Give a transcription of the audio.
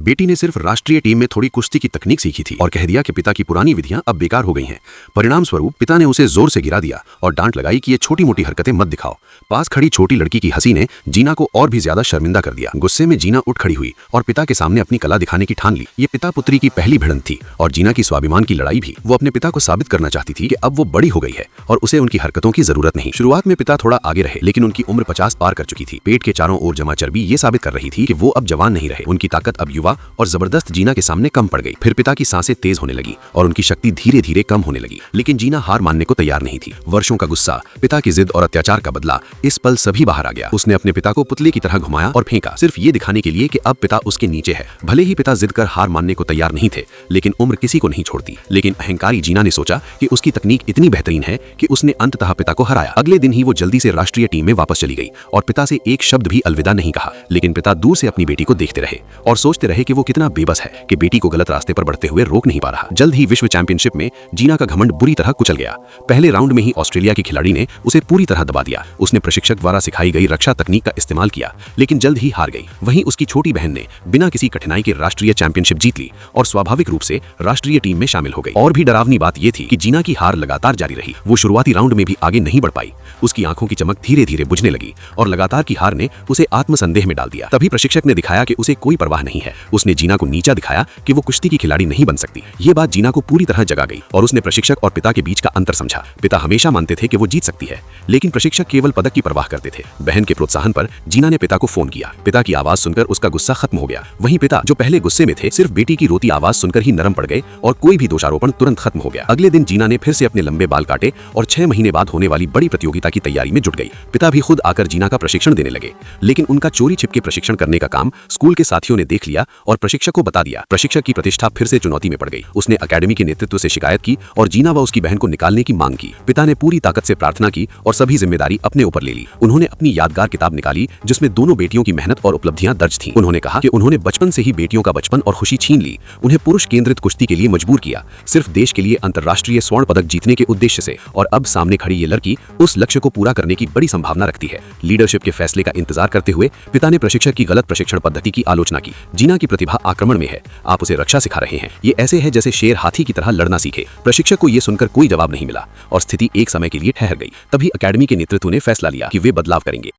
बेटी ने सिर्फ राष्ट्रीय टीम में थोड़ी कुश्ती की तकनीक सीखी थी और कह दिया कि पिता की पुरानी विधियां अब बेकार हो गई हैं। परिणाम स्वरूप पिता ने उसे जोर से गिरा दिया और डांट लगाई कि ये छोटी मोटी हरकतें मत दिखाओ। पास खड़ी छोटी लड़की की हंसी ने जीना को और भी ज्यादा शर्मिंदा कर दिया। गुस्से में जीना उठ खड़ी हुई और पिता के सामने अपनी कला दिखाने की ठान ली। ये पिता पुत्री की पहली भिड़ंत थी और जीना की स्वाभिमान की लड़ाई भी। वो अपने पिता को साबित करना चाहती थी कि अब वो बड़ी हो गई है और उसे उनकी हरकतों की जरूरत नहीं। शुरुआत में पिता थोड़ा आगे रहे, लेकिन उनकी उम्र 50 पार कर चुकी थी। पेट के चारों ओर जमा चर्बी ये साबित कर रही थी कि वो अब जवान नहीं रहे। उनकी ताकत अब युवा और जबरदस्त जीना के सामने कम पड़ गई। फिर पिता की सांसें तेज होने लगी और उनकी शक्ति धीरे धीरे कम होने लगी, लेकिन जीना हार मानने को तैयार नहीं थी। वर्षों का गुस्सा, पिता की जिद और अत्याचार का बदला इस पल सभी बाहर आ गया। उसने अपने पिता को पुतले की तरह घुमाया और फेंका, सिर्फ ये दिखाने के लिए कि अब पिता उसके नीचे है। भले ही पिता जिद कर हार मानने को तैयार नहीं थे, लेकिन उम्र किसी को नहीं छोड़ती। लेकिन अहंकारी जीना ने सोचा कि उसकी तकनीक इतनी बेहतरीन है कि उसने अंततः पिता को हराया। अगले दिन ही वो जल्दी से राष्ट्रीय टीम में वापस चली गई और पिता से एक शब्द भी अलविदा नहीं कहा। लेकिन पिता दूर से अपनी बेटी को देखते रहे और सोचते रहे कि वो कितना बेबस है कि बेटी को गलत रास्ते पर बढ़ते हुए रोक नहीं पा रहा। जल्द ही विश्व चैंपियनशिप में जीना का घमंड बुरी तरह कुचल गया। पहले राउंड में ही ऑस्ट्रेलिया की खिलाड़ी ने उसे पूरी तरह दबा दिया। उसने प्रशिक्षक द्वारा सिखाई गई रक्षा तकनीक का इस्तेमाल किया, लेकिन जल्द ही हार गई। वहीं उसकी छोटी बहन ने बिना किसी कठिनाई के राष्ट्रीय चैंपियनशिप जीत ली और स्वाभाविक रूप से राष्ट्रीय टीम में शामिल हो गई। और भी डरावनी बात यह थी कि जीना की हार लगातार जारी रही। वो शुरुआती राउंड में भी आगे नहीं बढ़ पाई। उसकी आंखों की चमक धीरे धीरे बुझने लगी और लगातार की हार ने उसे आत्मसंदेह में डाल दिया। तभी प्रशिक्षक ने दिखाया कि उसे कोई परवाह नहीं है। उसने जीना को नीचा दिखाया कि वो कुश्ती की खिलाड़ी नहीं बन सकती। ये बात जीना को पूरी तरह जगा गई और उसने प्रशिक्षक और पिता के बीच का अंतर समझा। पिता हमेशा मानते थे कि वो जीत सकती है, लेकिन प्रशिक्षक केवल पदक की परवाह करते थे। बहन के प्रोत्साहन पर जीना ने पिता को फोन किया। पिता की आवाज सुनकर उसका गुस्सा खत्म हो गया। वहीं पिता, जो पहले गुस्से में थे, सिर्फ बेटी की रोती आवाज सुनकर ही नरम पड़ गए और कोई भी दोषारोपण तुरंत खत्म हो गया। अगले दिन जीना ने फिर से अपने लंबे बाल काटे और 6 महीने बाद होने वाली बड़ी प्रतियोगिता की तैयारी में जुट गई। पिता भी खुद आकर जीना का प्रशिक्षण देने लगे, लेकिन उनका चोरी छिपके प्रशिक्षण करने का काम स्कूल के साथियों ने देख लिया और प्रशिक्षक को बता दिया। प्रशिक्षक की प्रतिष्ठा फिर से चुनौती में पड़ गई। उसने अकेडमी के नेतृत्व से शिकायत की और जीना व उसकी बहन को निकालने की मांग की। पिता ने पूरी ताकत से प्रार्थना की और सभी जिम्मेदारी अपने ऊपर ले ली। उन्होंने अपनी यादगार किताब निकाली जिसमें दोनों बेटियों की मेहनत और उपलब्धियां दर्ज थीं। उन्होंने कहा कि उन्होंने बचपन से ही बेटियों का बचपन और खुशी छीन ली, उन्हें पुरुष केंद्रित कुश्ती के लिए मजबूर किया, सिर्फ देश के लिए अंतर्राष्ट्रीय स्वर्ण पदक जीतने के उद्देश्य से। और अब सामने खड़ी ये लड़की उस लक्ष्य को पूरा करने की बड़ी संभावना रखती है। लीडरशिप के फैसले का इंतजार करते हुए पिता ने प्रशिक्षक की गलत प्रशिक्षण पद्धति की आलोचना की। जीना की प्रतिभा आक्रमण में है, आप उसे रक्षा सिखा रहे हैं। ये ऐसे है जैसे शेर हाथी की तरह लड़ना सीखे। प्रशिक्षक को यह सुनकर कोई जवाब नहीं मिला और स्थिति एक समय के लिए ठहर गई। तभी अकेडमी के नेतृत्व ने फैसला लिया कि वे बदलाव करेंगे।